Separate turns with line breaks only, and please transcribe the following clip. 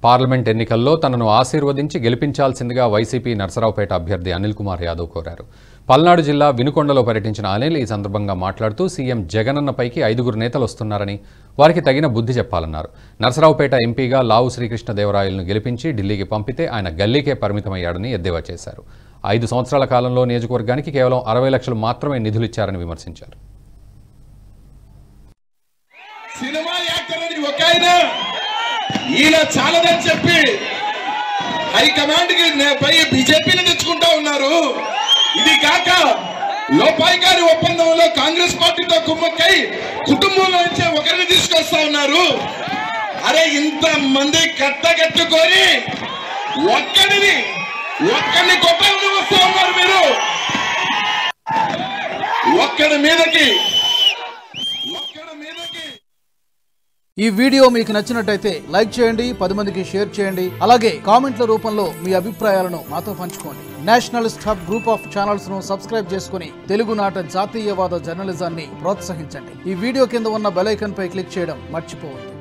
Parliament ఎన్నికల్లో తనను ఆశీర్వదించి గెలిపించాల్సిందిగా వైసీపీ నర్సరావుపేట అభ్యర్థి అనిల్ కుమార్ యాదవ్ కోరారు. పల్నాడు జిల్లా వినుకొండలో పర్యటించిన అనిల్ ఈ సందర్భంగా మాట్లాడుతూ సీఎం జగనన్నపైకి 5 నేతలు వస్తున్నారని వారికి తగిన బుద్ధి చెప్పాలన్నారు. నర్సరావుపేట ఎంపీగా లావు శ్రీకృష్ణదేవరాయలను గెలిపించి ఢిల్లీకి పంపితే ఆయన గల్లీకే పరిమితమయ్యాడని ఎద్దేవా చేశారు. 5 సంవత్సరాల కాలంలో నియోజకవర్గానికి కేవలం 60 లక్షలు మాత్రమే నిధులిచ్చారని విమర్శించారు.
సినిమా యాక్టర్ అని ఒక ఆయన ఈయన చాలదని చెప్పి హైకమాండ్ కి పై బీజేపీని తెచ్చుకుంటా ఉన్నారు. ఇది కాక లోపాయి గారి ఒప్పందంలో కాంగ్రెస్ పార్టీతో కుమ్మక్కై కుటుంబంలో నుంచి ఒకరిని తీసుకొస్తా ఉన్నారు. అరే ఇంత మంది కట్టగట్టుకొని ఒక్కడిని కొట్టాలని వస్తా ఉన్నారు మీరు. ఒక్కడి మీదకి
ఈ వీడియో మీకు నచ్చినట్టయితే లైక్ చేయండి, 10 మందికి షేర్ చేయండి. అలాగే కామెంట్ల రూపంలో మీ అభిప్రాయాలను మాతో పంచుకోండి. Nationalist hub group of channels ను సబ్స్క్రైబ్ చేసుకుని తెలుగునాట జాతీయవాద జర్నలిజాన్ని ప్రోత్సహించండి. ఈ వీడియో కింద ఉన్న బెల్ ఐకాన్ పై క్లిక్ చేయడం మర్చిపోవద్దు.